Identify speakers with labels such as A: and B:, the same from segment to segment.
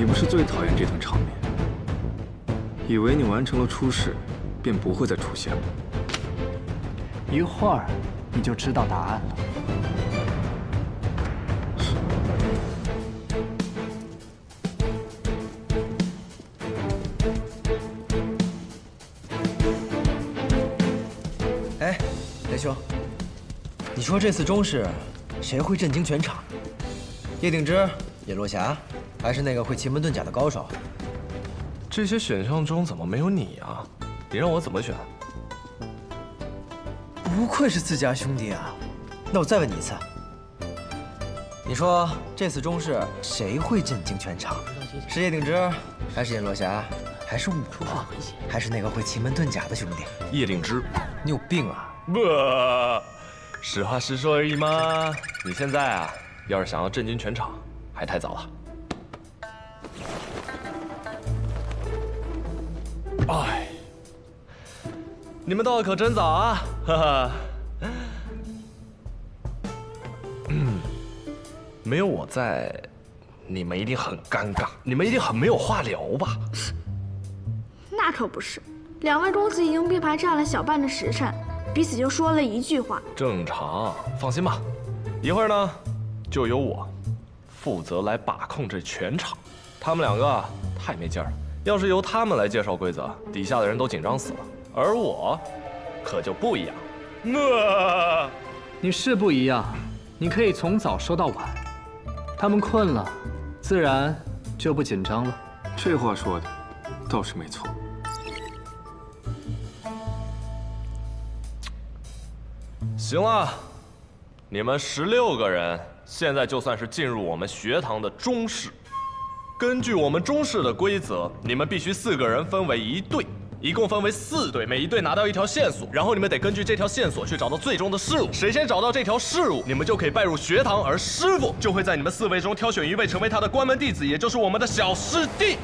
A: 你不是最讨厌这段场面？以为你完成了出世，便不会再出现了。
B: 一会儿你就知道答案了。
C: 哎，雷兄，你说这次中试，谁会震惊全场？叶鼎之、叶落霞，还是那个会奇门遁甲的高手？
D: 这些选项中怎么没有你啊？你让我怎么选？
C: 不愧是自家兄弟啊！那我再问你一次，你说这次中试谁会震惊全场？是叶鼎之，还是叶落霞，还是我，还是那个会奇门遁甲的兄弟？
D: 叶鼎之，
C: 你有病啊！
D: 不，实话实说而已嘛。你现在啊，要是想要震惊全场，还太早了。哎，你们到的可真早啊！哈哈。没有我在，你们一定很尴尬，你们一定很没有话聊吧？
E: 那可不是，两位公子已经并排站了小半的时辰，彼此就说了一句话。
D: 正常，放心吧，一会儿呢，就由我负责来把控这全场。他们两个太没劲儿了，要是由他们来介绍规则，底下的人都紧张死了。而我，可就不一样。
B: 你是不一样，你可以从早说到晚。他们困了，自然就不紧张了。
A: 这话说的倒是没错。
D: 行了，你们16个人现在就算是进入我们学堂的中试。根据我们中试的规则，你们必须4个人分为1队，一共分为4队，每一队拿到一条线索，然后你们得根据这条线索去找到最终的事物。谁先找到这条事物，你们就可以拜入学堂，而师傅就会在你们4位中挑选1位成为他的关门弟子，也就是我们的小师弟。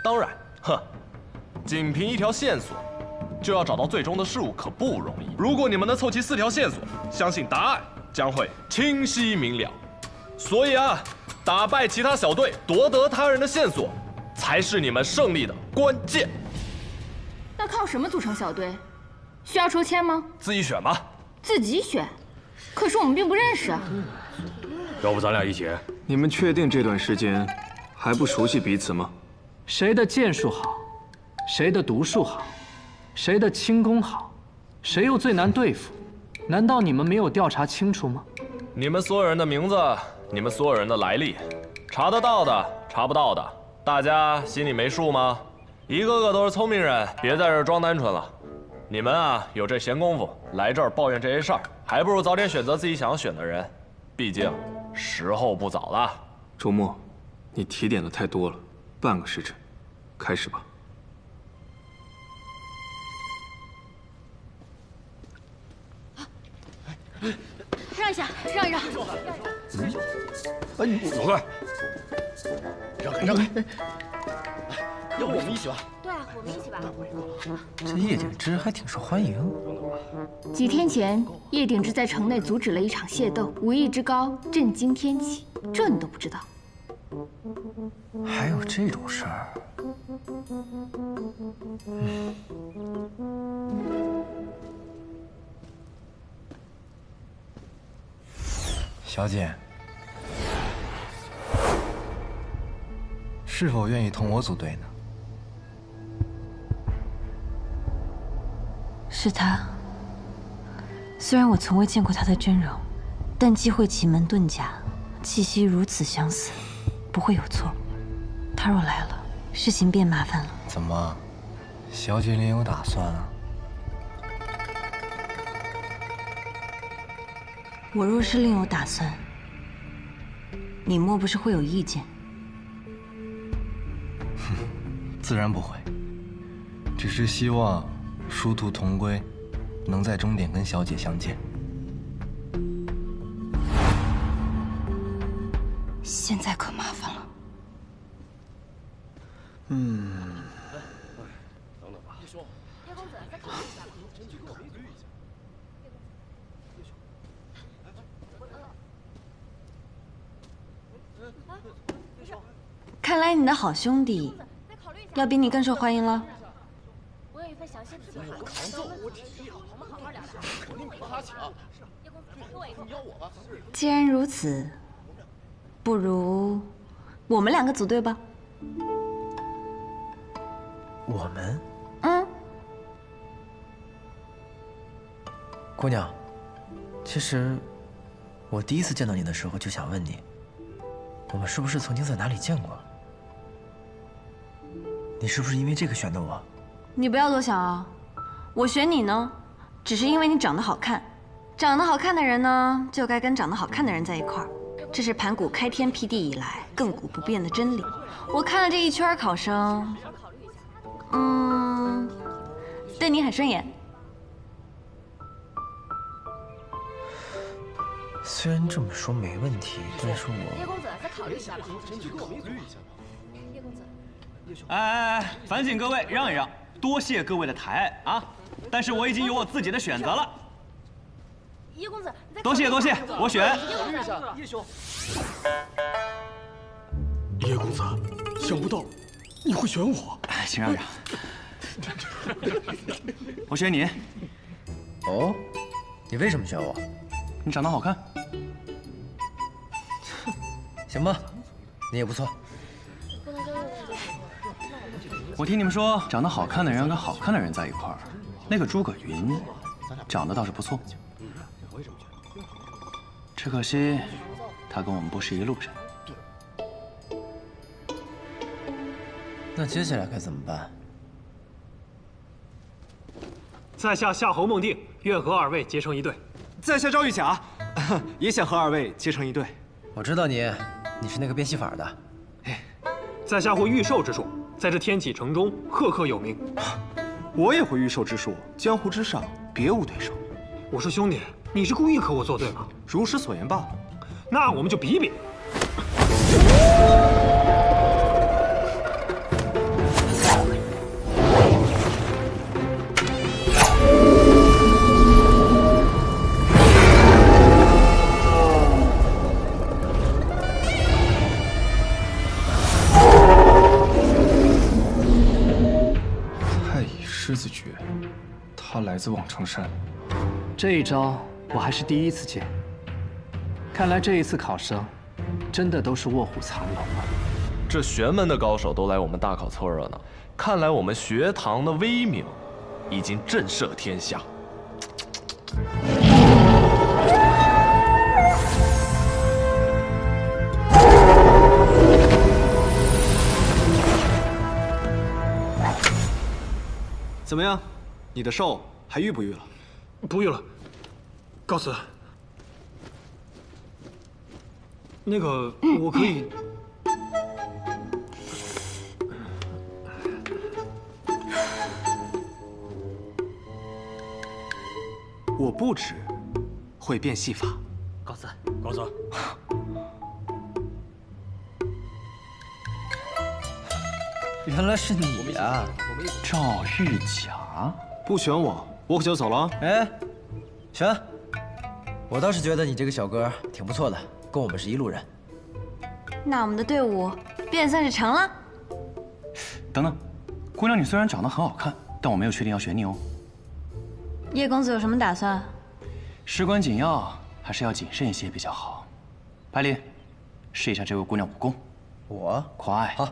D: 当然，仅凭一条线索就要找到最终的事物可不容易。如果你们能凑齐4条线索，相信答案将会清晰明了。所以啊，打败其他小队，夺得他人的线索，才是你们胜利的关键。
F: 那靠什么组成小队？需要抽签吗？
D: 自己选吧。
F: 自己选？可是我们并不认识啊。
G: 要不咱俩一起？
A: 你们确定这段时间还不熟悉彼此吗？
B: 谁的剑术好，谁的毒术好，谁的轻功好，谁又最难对付？难道你们没有调查清楚吗？
D: 你们所有人的名字，你们所有人的来历，查得到的，查不到的，大家心里没数吗？一个个都是聪明人，别在这儿装单纯了。你们啊，有这闲工夫来这儿抱怨这些事儿，还不如早点选择自己想要选的人。毕竟时候不早了。
A: 周末，你提点的太多了，半个时辰，开始吧。
F: 让一下，让一让。
G: 哎，老怪，让开，让开！要不我们一起吧？
F: 对啊，我们一起吧。
C: 这叶景之还挺受欢迎。
F: 几天前，叶鼎之在城内阻止了一场械斗，武艺之高，震惊天启。这你都不知道？
C: 还有这种事儿？小姐，是否愿意同我组队呢？
H: 是他。虽然我从未见过他的真容，但机会奇门遁甲，气息如此相似，不会有错。他若来了，事情便麻烦了。
C: 怎么，小姐另有打算啊？
H: 我若是另有打算，你莫不是会有意见？
C: 自然不会，只是希望殊途同归，能在终点跟小姐相见。
H: 现在可麻烦了。
G: 等等吧，叶兄，
F: 叶公子，再考虑一下吧。
G: 真去考虑一下。
H: 看来你的好兄弟要比你更受欢迎了。
F: 我有一份详细的计划，
G: 我体力好，
F: 我们好好聊聊。
G: 肯定比他强。
F: 叶公子，给我一份。
G: 你要我吧？
H: 既然如此，不如我们两个组队吧。
C: 我们？姑娘，其实我第一次见到你的时候就想问你，我们是不是曾经在哪里见过？你是不是因为这个选的我？
H: 你不要多想啊，我选你呢，只是因为你长得好看。长得好看的人呢，就该跟长得好看的人在一块儿，这是盘古开天辟地以来亘古不变的真理。我看了这一圈考生，对你很顺眼。
C: 虽然这么说没问题，但是
F: 叶公子，再考虑一下吧。
G: 真去考虑一下吧。
F: 叶公子，
I: 哎，烦请各位让一让，多谢各位的抬爱啊！但是我已经有我自己的选择了。
F: 叶公子，
I: 多谢多谢，我选。
G: 叶兄，叶公子，想不到你会选我。
I: 请让让，我选你。
C: 哦，你为什么选我？
I: 你长得好看。
C: 行吧，你也不错。
I: 我听你们说，长得好看的人跟好看的人在一块儿，那个诸葛云长得倒是不错。只可惜，他跟我们不是一路人。
C: 那接下来该怎么办？
J: 在下夏侯孟定，愿和二位结成一队。
K: 在下赵玉甲，也想和二位结成一队。
C: 我知道你是那个变戏法的。
J: 在下会御兽之术，在这天启城中赫赫有名。
K: 我也会御兽之术，江湖之上别无对手。
J: 我说兄弟，你是故意和我作对吗？
K: 如实所言罢了。
J: 那我们就比比。
A: 狮子诀，他来自望城山。
B: 这一招我还是第一次见。看来这一次考生，真的都是卧虎藏龙啊！
D: 这玄门的高手都来我们大考凑热闹，看来我们学堂的威名已经震慑天下。
K: 怎么样，你的寿还遇不遇了？
J: 不遇了，告辞。那个，我可以。
K: 我不止会变戏法。
J: 告辞，告辞。
C: 原来是你呀，
I: 赵玉甲。
K: 不选我，我可就走了。
C: 哎，选。我倒是觉得你这个小哥挺不错的，跟我们是一路人。
H: 那我们的队伍便算是成了。
I: 等等，姑娘，你虽然长得很好看，但我没有确定要选你哦。
H: 叶公子有什么打算？
I: 事关紧要，还是要谨慎一些比较好。百里，试一下这位姑娘武功。
C: 我
I: 快。
C: 好。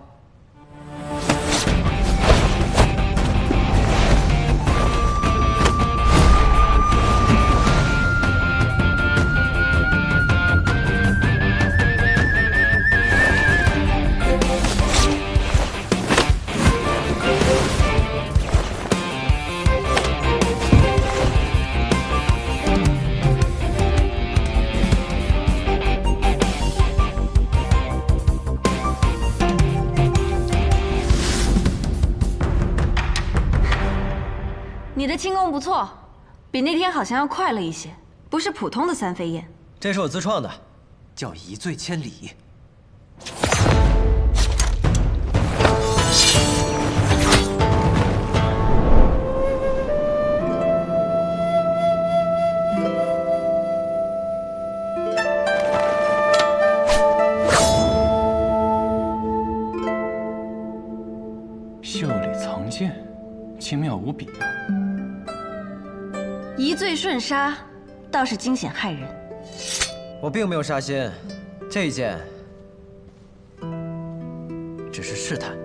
H: 你的轻功不错，比那天好像要快了一些，不是普通的三飞燕。
C: 这是我自创的，叫一醉千里。
I: 袖里藏剑，轻妙无比啊！
H: 一醉瞬杀，倒是惊险骇人。
C: 我并没有杀心，这一剑只是试探。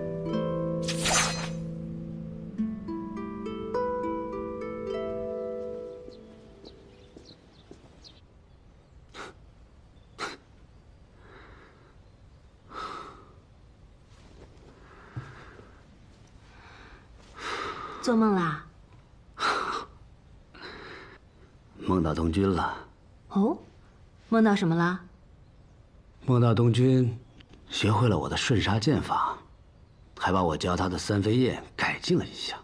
L: 做梦啦？
M: 梦到东君了。
L: 哦，梦到什么啦？
M: 梦到东君学会了我的瞬杀剑法，还把我教他的三飞燕改进了一下，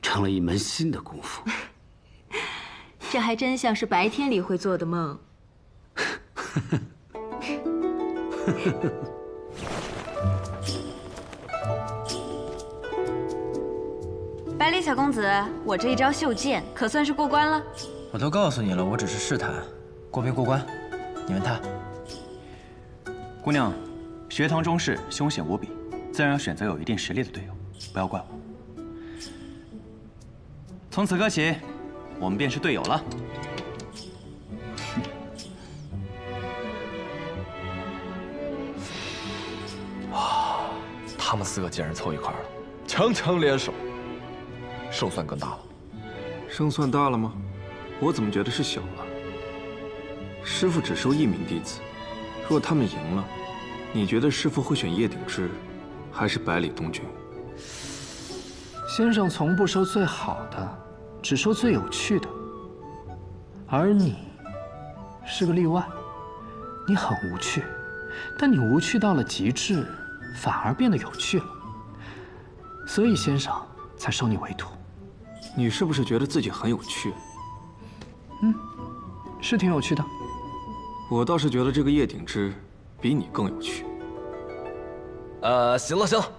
M: 成了一门新的功夫。
L: 这还真像是白天里会做的梦。
H: 百里小公子，我这一招袖剑可算是过关了。
C: 我都告诉你了，我只是试探，过没过关，你问他。
I: 姑娘，学堂中事凶险无比，自然要选择有一定实力的队友，不要怪我。从此刻起，我们便是队友了。
D: 哇，他们四个竟然凑一块了，强强联手，胜算更大了。
A: 胜算大了吗？我怎么觉得是小了？师傅只收1名弟子，若他们赢了，你觉得师傅会选叶鼎之，还是百里东君？
B: 先生从不收最好的，只收最有趣的。而你是个例外，你很无趣，但你无趣到了极致，反而变得有趣了。所以先生才收你为徒。
A: 你是不是觉得自己很有趣？
B: 是挺有趣的。
A: 我倒是觉得这个叶鼎之比你更有趣。
D: 行了行了，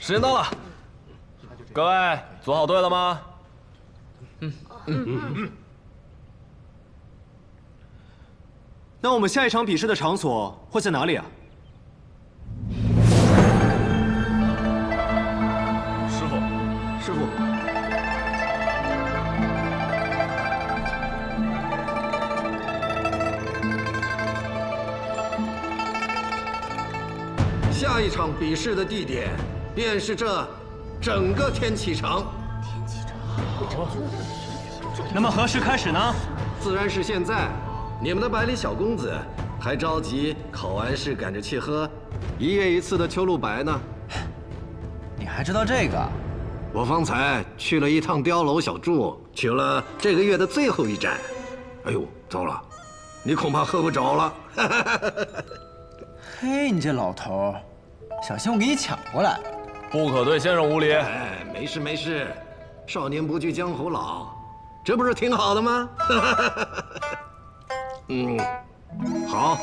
D: 时间到了，各位组好队了吗？
K: 那我们下一场比试的场所会在哪里啊？
D: 师傅，
A: 师傅。
N: 下一场比试的地点便是这整个天启城。
I: 那么何时开始呢？
N: 自然是现在。你们的百里小公子还着急考完试赶着去喝1月1次的秋露白呢。
C: 你还知道这个？
N: 我方才去了一趟碉楼小筑，取了这个月的最后一盏。哎呦，糟了，你恐怕喝不着了。
C: 嘿，你这老头，小心我给你抢过来！
D: 不可对先生无礼。
N: 哎，没事没事，少年不惧江湖老，这不是挺好的吗？好，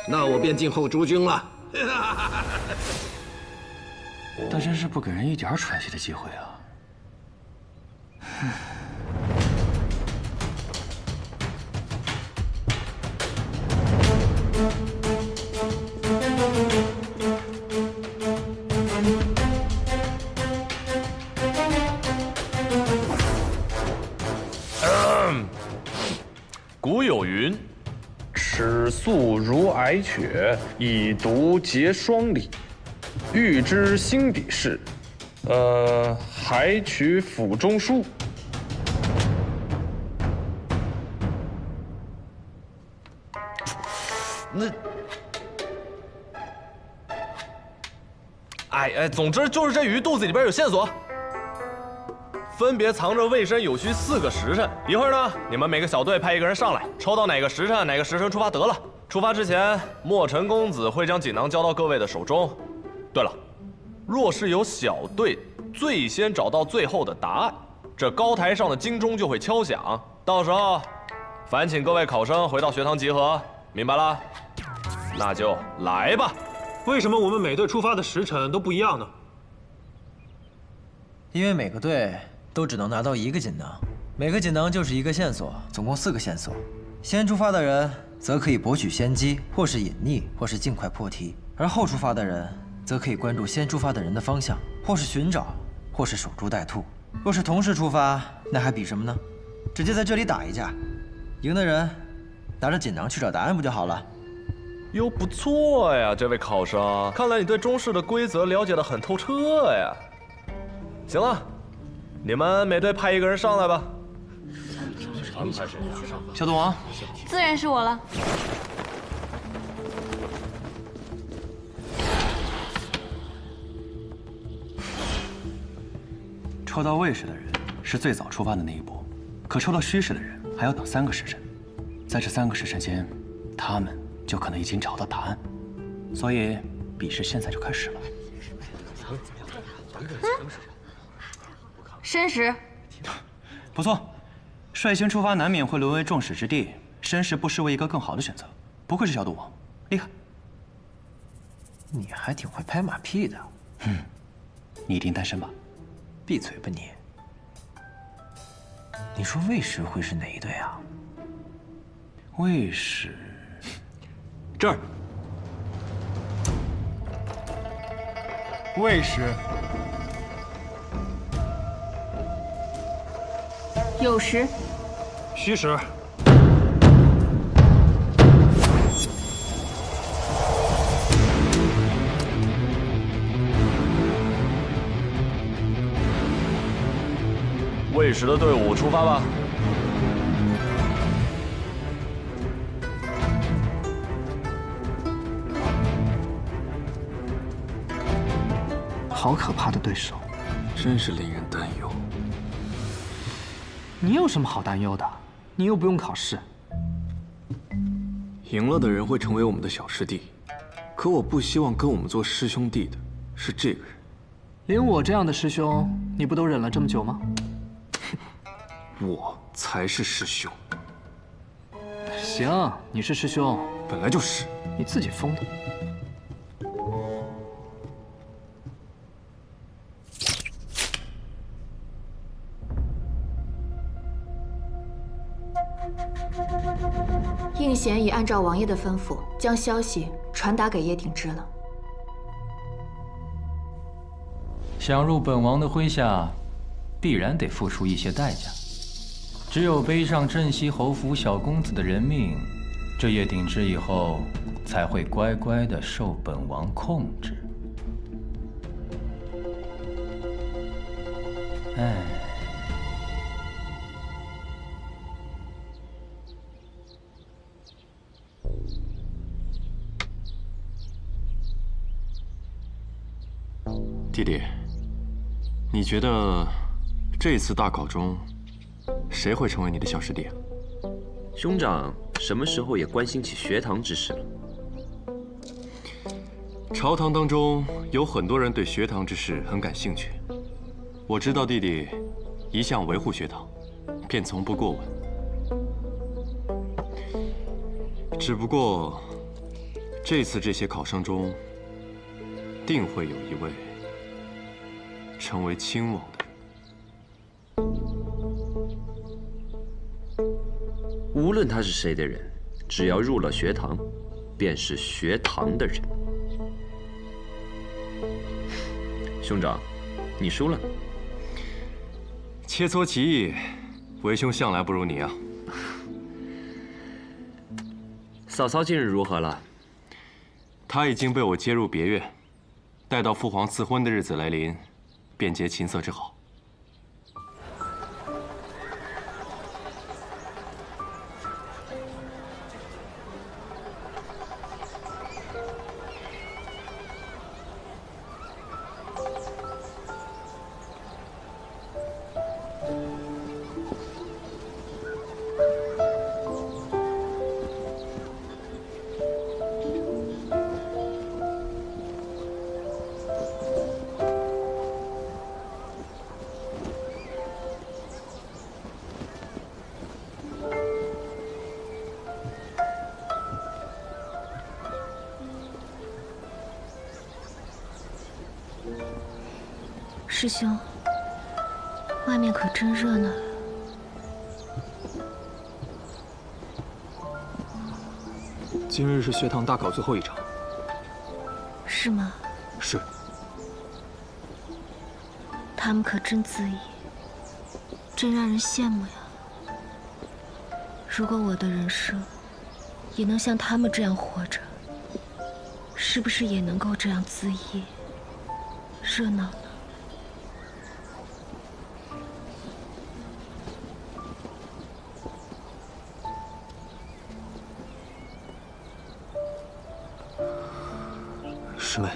N: 那我便静候诸君了。
I: 他真是不给人一点喘息的机会啊！
D: 古有云：“齿素如矮雀，以毒结霜里。欲知心底事，还取府中书。”那，总之就是这鱼肚子里边有线索。分别藏着未申酉戌4个时辰。一会儿呢，你们每个小队派1个人上来，抽到哪个时辰，哪个时辰出发得了。出发之前，墨尘公子会将锦囊交到各位的手中。对了，若是有小队最先找到最后的答案，这高台上的金钟就会敲响。到时候，烦请各位考生回到学堂集合，明白了？那就来吧。
J: 为什么我们每队出发的时辰都不一样呢？
C: 因为每个队都只能拿到1个锦囊，每个锦囊就是1个线索，总共4个线索。先出发的人则可以博取先机，或是隐匿，或是尽快破题；而后出发的人则可以关注先出发的人的方向，或是寻找，或是守株待兔。若是同时出发，那还比什么呢？直接在这里打一架，赢的人拿着锦囊去找答案不就好了？
D: 哟，不错呀，这位考生，看来你对中式的规则了解得很透彻呀。行了，你们每队派1个人上来吧。
I: 小赌王，
H: 自然是我了。
I: 抽到未时的人是最早出发的那一波，可抽到戌时的人还要等3个时辰，在这3个时辰间，他们就可能已经找到答案，所以比试现在就开始了。
H: 申时，
I: 不错，率先出发难免会沦为众矢之的，申时不失为一个更好的选择。不愧是小赌王，厉害！
C: 你还挺会拍马屁的。
I: 你一定单身吧？
C: 闭嘴吧你！你说未时会是哪一队啊？
I: 未时，这儿。
O: 未时。
F: 酉时。
J: 戌时。
D: 未时的队伍出发吧。
B: 好可怕的对手，
A: 真是令人担忧。
B: 你有什么好担忧的？你又不用考试。
A: 赢了的人会成为我们的小师弟，可我不希望跟我们做师兄弟的是这个人。
B: 连我这样的师兄，你不都忍了这么久吗？
A: 我才是师兄。
B: 行，你是师兄，
A: 本来就是。
B: 你自己封的。
F: 应贤已按照王爷的吩咐，将消息传达给叶鼎之了。
P: 想入本王的麾下，必然得付出一些代价。只有背上镇西侯府小公子的人命，这叶鼎之以后才会乖乖的受本王控制。哎，
A: 弟弟，你觉得这次大考中，谁会成为你的小师弟啊？
O: 兄长什么时候也关心起学堂之事了？
A: 朝堂当中有很多人对学堂之事很感兴趣。我知道弟弟一向维护学堂，便从不过问。只不过，这次这些考生中，定会有一位成为亲王的人。
O: 无论他是谁的人，只要入了学堂，便是学堂的人。兄长，你输了。
A: 切磋棋艺，为兄向来不如你啊。
O: 嫂嫂近日如何了？
A: 她已经被我接入别院，待到父皇赐婚的日子来临，便结琴瑟之好。
L: 师兄，外面可真热闹呀。
J: 今日是学堂大考最后一场。
L: 是吗？
J: 是。
L: 他们可真恣意，真让人羡慕呀。如果我的人生也能像他们这样活着，是不是也能够这样恣意、热闹呢？
J: 师妹，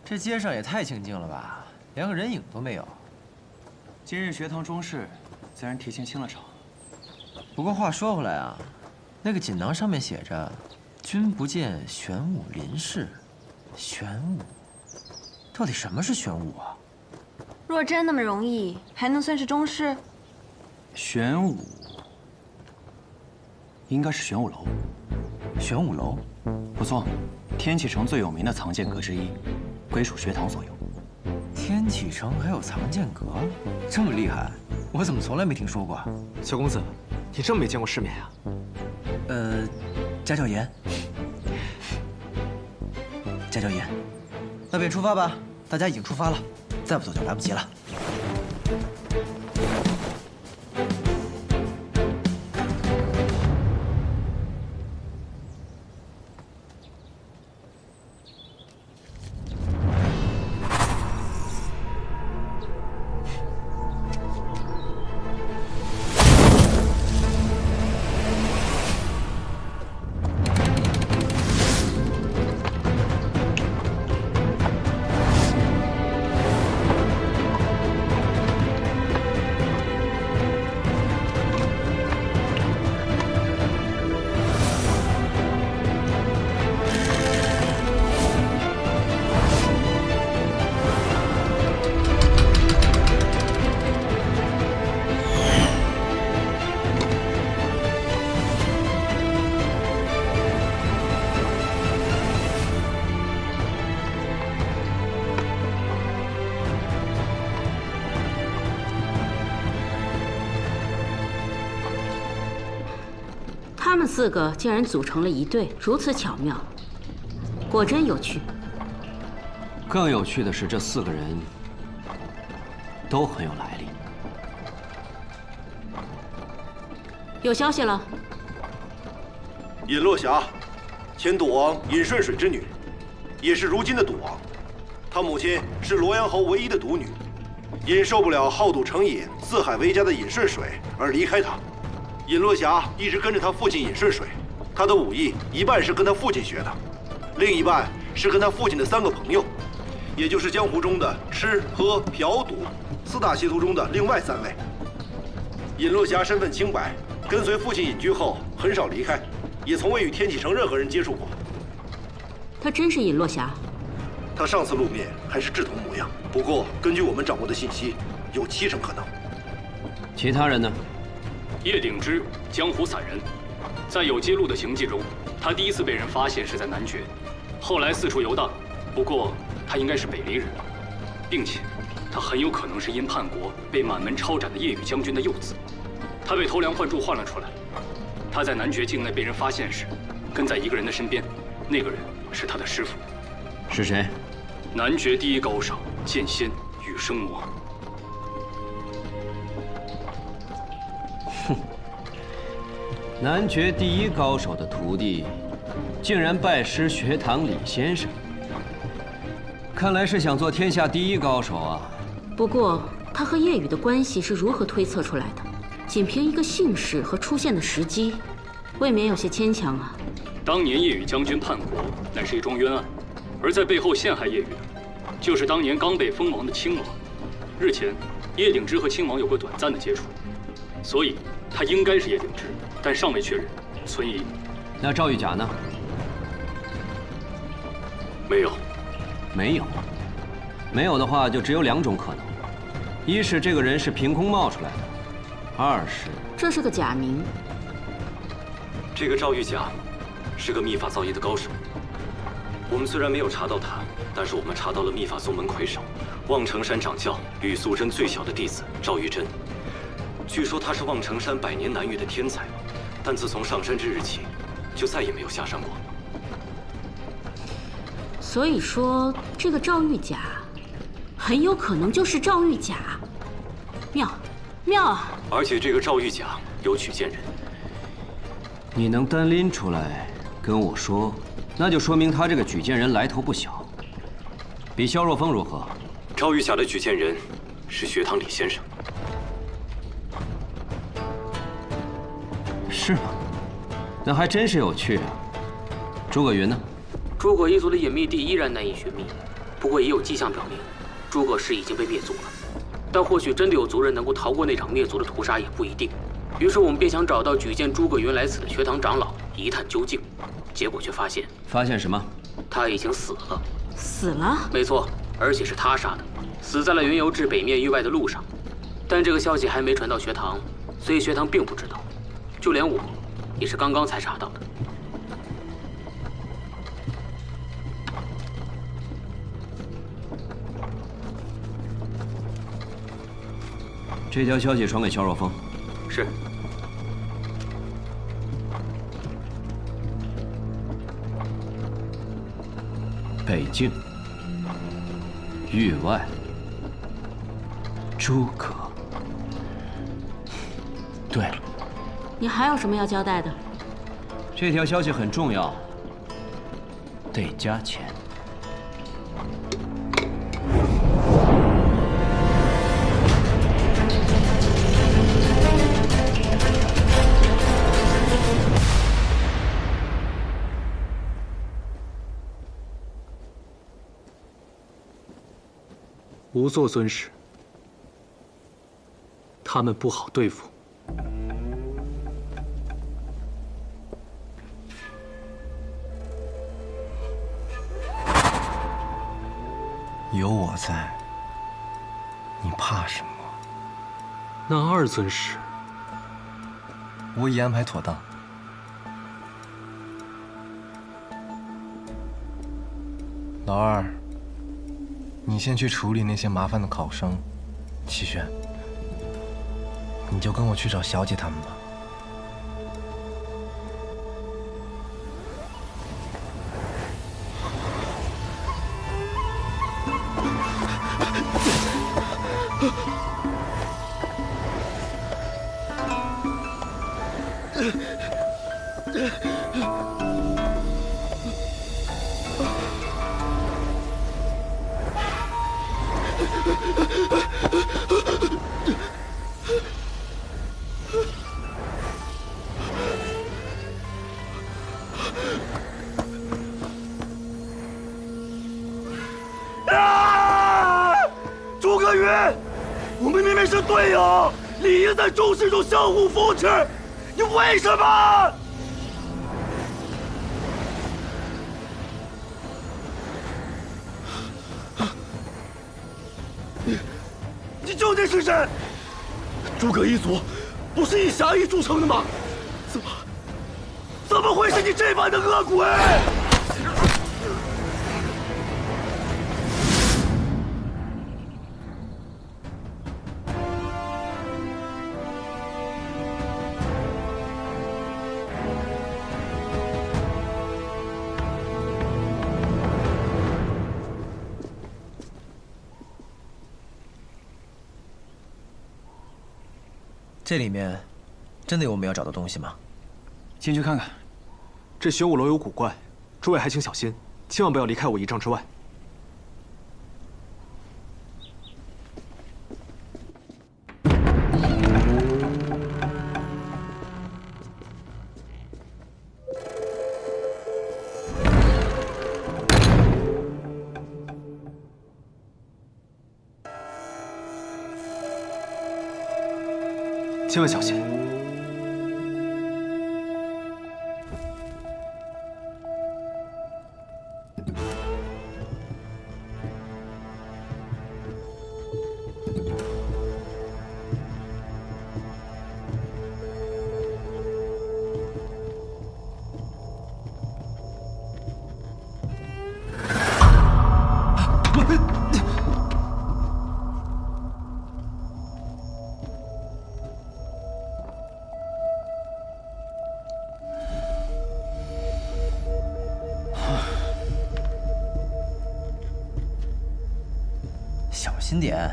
C: 这街上也太清静了吧，连个人影都没有。
I: 今日学堂中试，自然提前清了场。
C: 不过话说回来啊，那个锦囊上面写着“君不见玄武临事”，玄武，到底什么是玄武啊？
H: 若真那么容易，还能算是中试？
I: 玄武，应该是玄武楼。
C: 玄武楼，
I: 不错，天启城最有名的藏剑阁之一，归属学堂所有。
C: 天启城还有藏剑阁，这么厉害，我怎么从来没听说过？
K: 小公子，你这么没见过世面呀？
C: 家教严，家教严，那便出发吧。大家已经出发了，再不走就来不及了。
Q: 他们4个竟然组成了一队，如此巧妙，果真有趣。
I: 更有趣的是，这4个人都很有来历。
Q: 有消息了。
R: 尹落霞，前赌王尹顺水之女，也是如今的赌王。她母亲是罗阳侯唯一的独女，因受不了好赌成瘾、四海为家的尹顺水而离开他。尹落霞一直跟着他父亲尹顺水，他的武艺一半是跟他父亲学的，另一半是跟他父亲的3个朋友，也就是江湖中的吃喝嫖赌4大邪徒中的另外3位。尹落霞身份清白，跟随父亲隐居后很少离开，也从未与天启城任何人接触过。
Q: 他真是尹落霞？
R: 他上次露面还是志同模样，不过根据我们掌握的信息，有7成可能。
I: 其他人呢？
S: 叶鼎之，江湖散人，在有记录的行迹中，他第一次被人发现是在男爵，后来四处游荡。不过他应该是北陵人，并且他很有可能是因叛国被满门抄斩的叶羽将军的幼子。他被偷梁换柱换了出来。他在男爵境内被人发现时，跟在一个人的身边，那个人是他的师傅。
I: 是谁？
S: 男爵第1高手剑仙羽生魔。
I: 哼，男爵第1高手的徒弟，竟然拜师学堂李先生，看来是想做天下第1高手啊。
Q: 不过他和叶羽的关系是如何推测出来的？仅凭一个姓氏和出现的时机，未免有些牵强啊。
S: 当年叶羽将军叛国，乃是一桩冤案，而在背后陷害叶羽的，就是当年刚被封王的亲王。日前，叶鼎之和亲王有过短暂的接触，所以他应该是叶鼎之，但尚未确认，存疑。
I: 那赵玉甲呢？
S: 没有。
I: 没有。没有的话，就只有2种可能：一是这个人是凭空冒出来的。2是，
Q: 这是个假名。
T: 这个赵玉甲是个秘法造诣的高手。我们虽然没有查到他，但是我们查到了秘法宗门魁首望城山掌教吕素贞最小的弟子赵玉珍。据说他是望城山100年难遇的天才，但自从上山之日起，就再也没有下山过。
Q: 所以说，这个赵玉甲很有可能就是赵玉甲。妙啊！
T: 而且这个赵玉甲有举荐人，
I: 你能单拎出来跟我说，那就说明他这个举荐人来头不小。比萧若风如何？
T: 赵玉甲的举荐人是学堂李先生。
I: 是吗？那还真是有趣啊。诸葛云呢？
U: 诸葛一族的隐秘地依然难以寻觅，不过也有迹象表明，诸葛氏已经被灭族了。但或许真的有族人能够逃过那场灭族的屠杀也不一定。于是我们便想找到举荐诸葛云来此的学堂长老一探究竟，结果却发现
I: 什么？
U: 他已经死了。
Q: 死了？
U: 没错，而且是他杀的，死在了云游至北面域外的路上。但这个消息还没传到学堂，所以学堂并不知道，就连我也是刚刚才查到的。
I: 这条消息传给萧若风。
U: 是。
I: 北境域外，诸葛。对了，
Q: 你还有什么要交代的？
I: 这条消息很重要，得加钱。
J: 无座尊师，他们不好对付。
V: 有我在，你怕什么？
J: 那2尊师，
V: 我已安排妥当。老二，你先去处理那些麻烦的考生。齐轩，你就跟我去找小姐他们吧。
E: 诸葛云，我们明明是队友，理应在中事中相互扶持，你为什么？你究竟是谁？诸葛一族不是以侠义著称的吗？怎么会是你这般的恶鬼？
C: 这里面真的有我们要找的东西吗？
K: 进去看看。这玄武楼有古怪，诸位还请小心，千万不要离开我1丈之外。千万小心！
C: 小心点。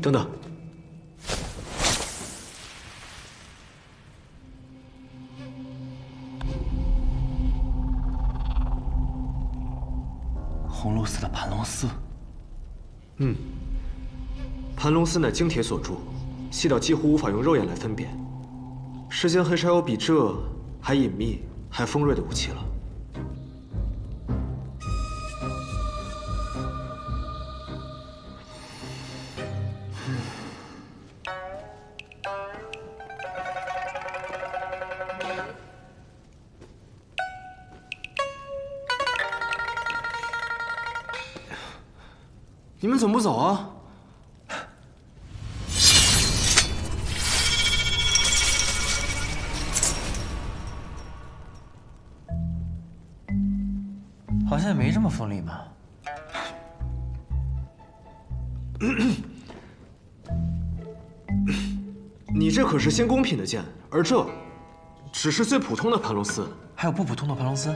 K: 等等。
I: 红螺寺的盘龙寺。
K: 盘龙寺乃精铁所铸，细到几乎无法用肉眼来分辨。世间很少有比这还隐秘、还锋锐的武器了。你们怎么不走啊？
C: 好像也没这么锋利嘛。
K: 你这可是仙宫品的剑，而这只是最普通的盘龙丝。
C: 还有不普通的盘龙丝？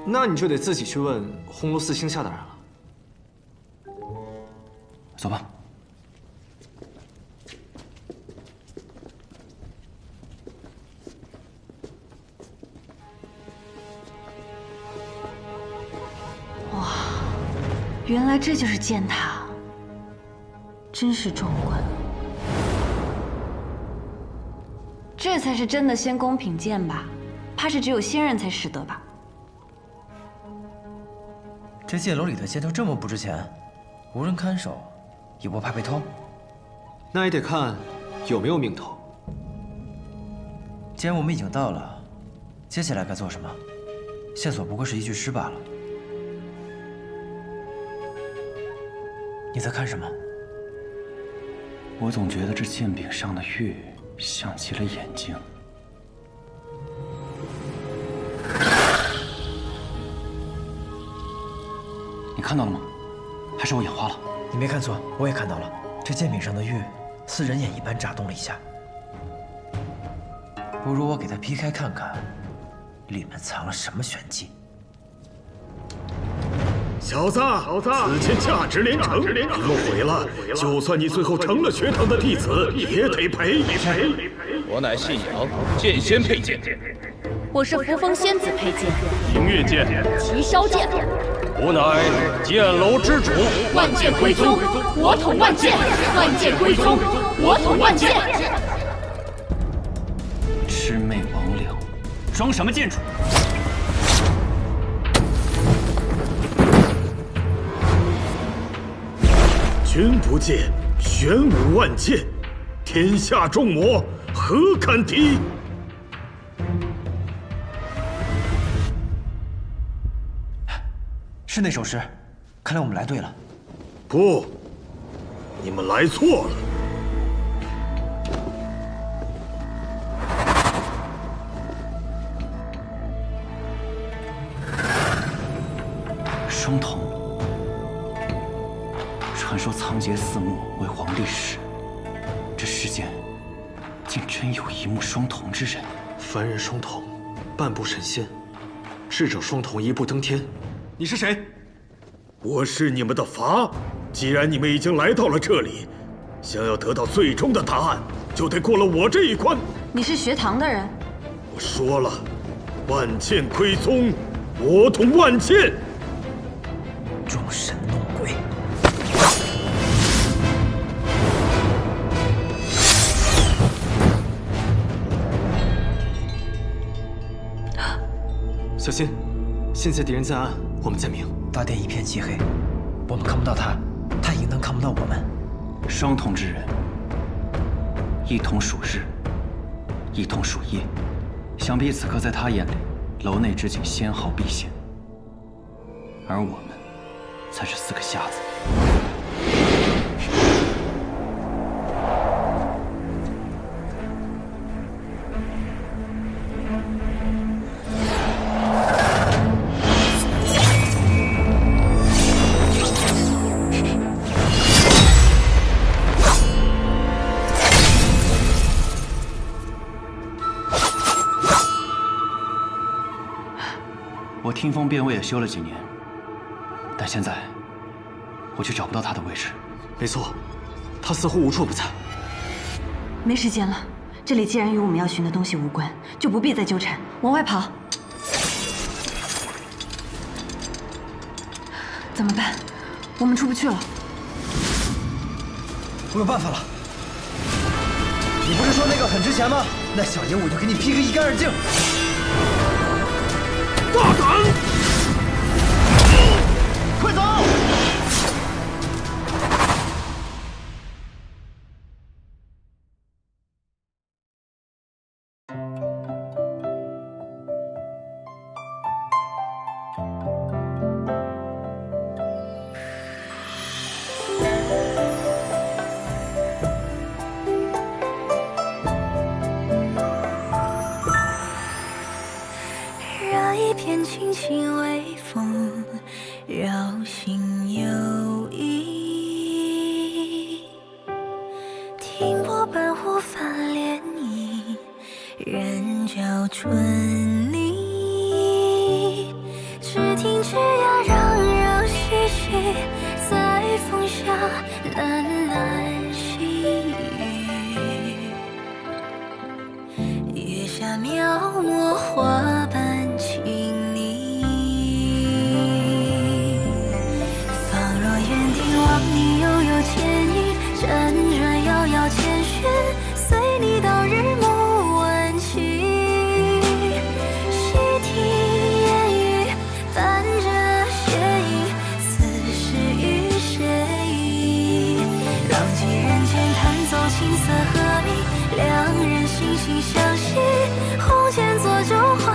K: 那你就得自己去问红螺寺星下的人了。
I: 走吧。
H: 哇，原来这就是剑塔，真是壮观。这才是真的仙宫品剑吧？怕是只有仙人才识得吧？
C: 这剑楼里的剑都这么不值钱，无人看守，也不怕被偷？
K: 那也得看有没有命头。
C: 既然我们已经到了，接下来该做什么？线索不过是一具尸罢了。你在看什么？
I: 我总觉得这剑柄上的玉像极了眼睛。你看到了吗？还是我眼花了？
C: 你没看错，我也看到了，这剑柄上的玉似人眼一般眨动了一下。不如我给它劈开看看，里面藏了什么玄机。
E: 小子，此剑价值连城，你若毁了，就算你最后成了学堂的弟子，也得赔。
G: 我乃信阳剑仙佩剑，
L: 我是扶风仙子佩剑，
G: 明月剑，
L: 齐霄剑。
G: 我乃剑楼之主，
L: 万剑归宗，我统万剑；万剑归宗，我统万剑。
I: 魑魅魍魉，装什么剑主？
E: 君不见，玄武万剑，天下众魔何敢敌？
C: 是那首诗，看来我们来对了。
E: 不，你们来错了。
I: 双瞳，传说仓颉4目为皇帝时，这世间竟真有一目双瞳之人。
K: 凡人双瞳，半步神仙；智者双瞳，一步登天。你是谁？
E: 我是你们的阀。既然你们已经来到了这里，想要得到最终的答案，就得过了我这一关。
H: 你是学堂的人。
E: 我说了，万剑归宗，我统万剑。
C: 装神弄鬼！
K: 小心，现在敌人在暗，我们在明。
C: 大殿一片漆黑，我们看不到他，他也能看不到我们。
I: 双瞳之人，一瞳属日，一瞳属夜。想必此刻在他眼里，楼内之景纤毫毕现，而我们才是4个瞎子。我听风辨位也修了几年，但现在我却找不到他的位置。
K: 没错，他似乎无处不在。
H: 没时间了，这里既然与我们要寻的东西无关，就不必再纠缠，往外跑。怎么办？我们出不去了。
C: 我有办法了。你不是说那个很值钱吗？那小爷我就给你劈个一干二净。
E: 大胆！
C: 快走！
M: 一片轻轻微风，绕心游弋。听波般忽泛涟漪，人叫春泥。只听枝桠攘攘嬉戏，在风下喃喃细语。月下描摹花瓣。你悠悠倩影，辗转遥遥千寻，随你到日暮晚晴。细听烟雨，伴着斜影，此事与谁？浪迹人间，弹奏青色和鸣，两人惺惺相惜，红笺作酒话。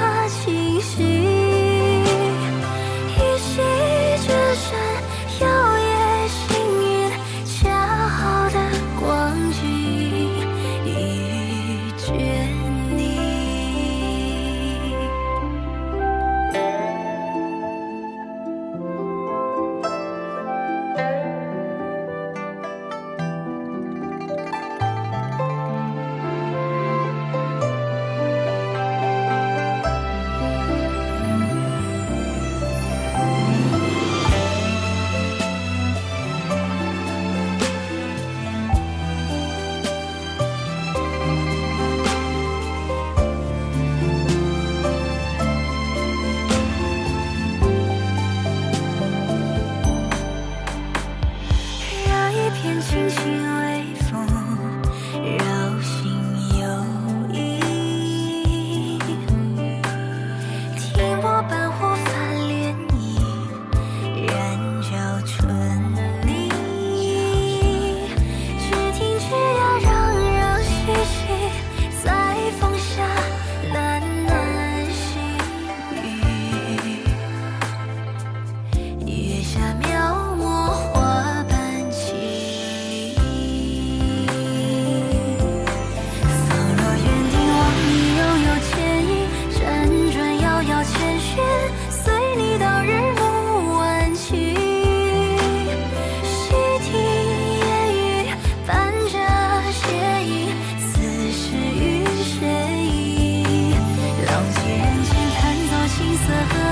M: 色和